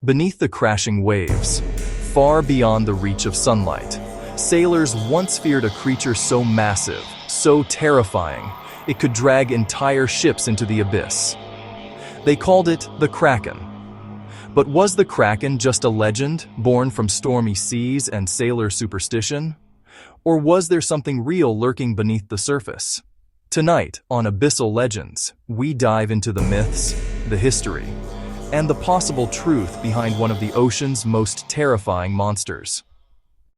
Beneath the crashing waves, far beyond the reach of sunlight, sailors once feared a creature so massive, so terrifying, it could drag entire ships into the abyss. They called it the Kraken. But was the Kraken just a legend born from stormy seas and sailor superstition? Or was there something real lurking beneath the surface? Tonight, on Abyssal Legends, we dive into the myths, the history, and the possible truth behind one of the ocean's most terrifying monsters.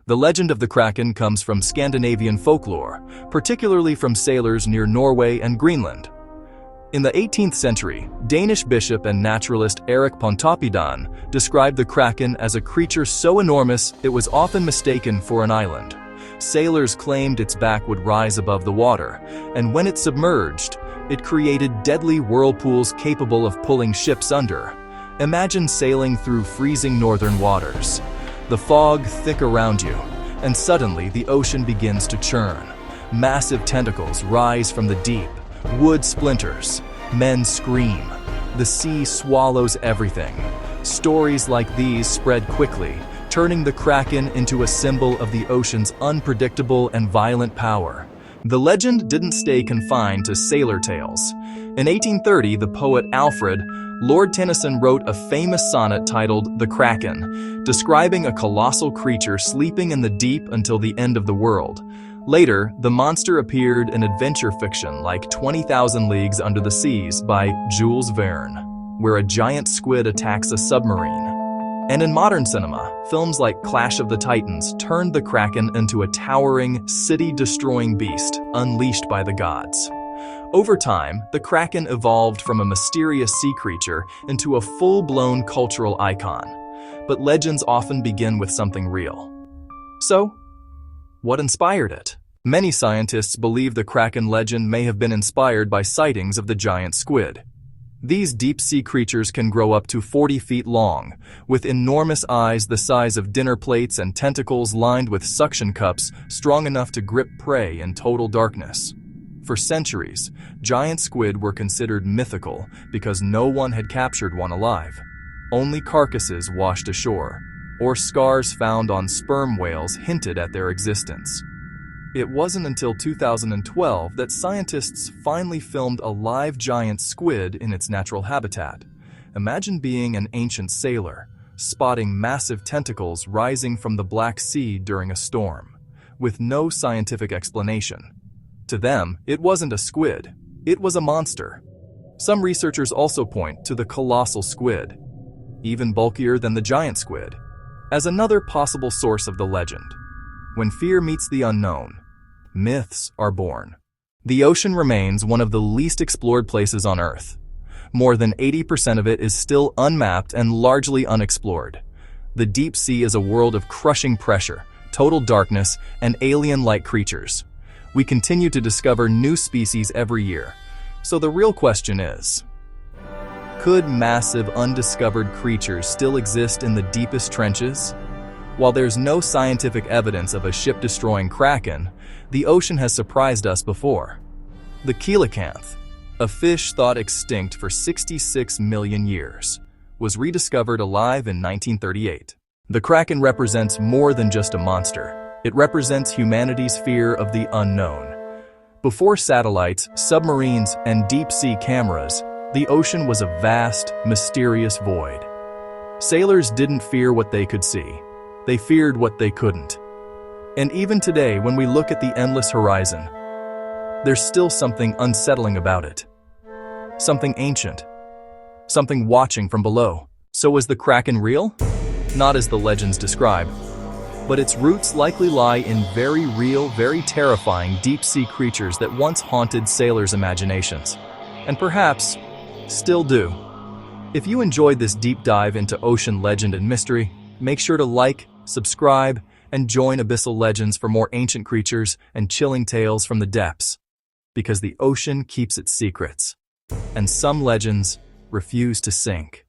The legend of the Kraken comes from Scandinavian folklore, particularly from sailors near Norway and Greenland. In the 18th century, Danish bishop and naturalist Erik Pontoppidan described the Kraken as a creature so enormous it was often mistaken for an island. Sailors claimed its back would rise above the water, and when it submerged, it created deadly whirlpools capable of pulling ships under. Imagine sailing through freezing northern waters. The fog thick around you, and suddenly the ocean begins to churn. Massive tentacles rise from the deep. Wood splinters. Men scream. The sea swallows everything. Stories like these spread quickly, turning the Kraken into a symbol of the ocean's unpredictable and violent power. The legend didn't stay confined to sailor tales. In 1830, the poet Alfred Lord Tennyson wrote a famous sonnet titled The Kraken, describing a colossal creature sleeping in the deep until the end of the world. Later, the monster appeared in adventure fiction like 20,000 Leagues Under the Seas by Jules Verne, where a giant squid attacks a submarine. And in modern cinema, films like Clash of the Titans turned the Kraken into a towering, city-destroying beast unleashed by the gods. Over time, the Kraken evolved from a mysterious sea creature into a full-blown cultural icon. But legends often begin with something real. So, what inspired it? Many scientists believe the Kraken legend may have been inspired by sightings of the giant squid. These deep-sea creatures can grow up to 40 feet long, with enormous eyes the size of dinner plates and tentacles lined with suction cups strong enough to grip prey in total darkness. For centuries, giant squid were considered mythical because no one had captured one alive. Only carcasses washed ashore, or scars found on sperm whales hinted at their existence. It wasn't until 2012 that scientists finally filmed a live giant squid in its natural habitat. Imagine being an ancient sailor, spotting massive tentacles rising from the Black Sea during a storm, with no scientific explanation. To them, it wasn't a squid, it was a monster. Some researchers also point to the colossal squid, even bulkier than the giant squid, as another possible source of the legend. When fear meets the unknown, myths are born. The ocean remains one of the least explored places on Earth. More than 80% of it is still unmapped and largely unexplored. The deep sea is a world of crushing pressure, total darkness, and alien-like creatures. We continue to discover new species every year. So the real question is, could massive undiscovered creatures still exist in the deepest trenches? While there's no scientific evidence of a ship-destroying Kraken, the ocean has surprised us before. The coelacanth, a fish thought extinct for 66 million years, was rediscovered alive in 1938. The Kraken represents more than just a monster. It represents humanity's fear of the unknown. Before satellites, submarines, and deep-sea cameras, the ocean was a vast, mysterious void. Sailors didn't fear what they could see. They feared what they couldn't. And even today, when we look at the endless horizon, there's still something unsettling about it. Something ancient. Something watching from below. So is the Kraken real? Not as the legends describe. But its roots likely lie in very real, very terrifying deep-sea creatures that once haunted sailors' imaginations. And perhaps still do. If you enjoyed this deep dive into ocean legend and mystery, make sure to like, subscribe, and join Abyssal Legends for more ancient creatures and chilling tales from the depths. Because the ocean keeps its secrets, and some legends refuse to sink.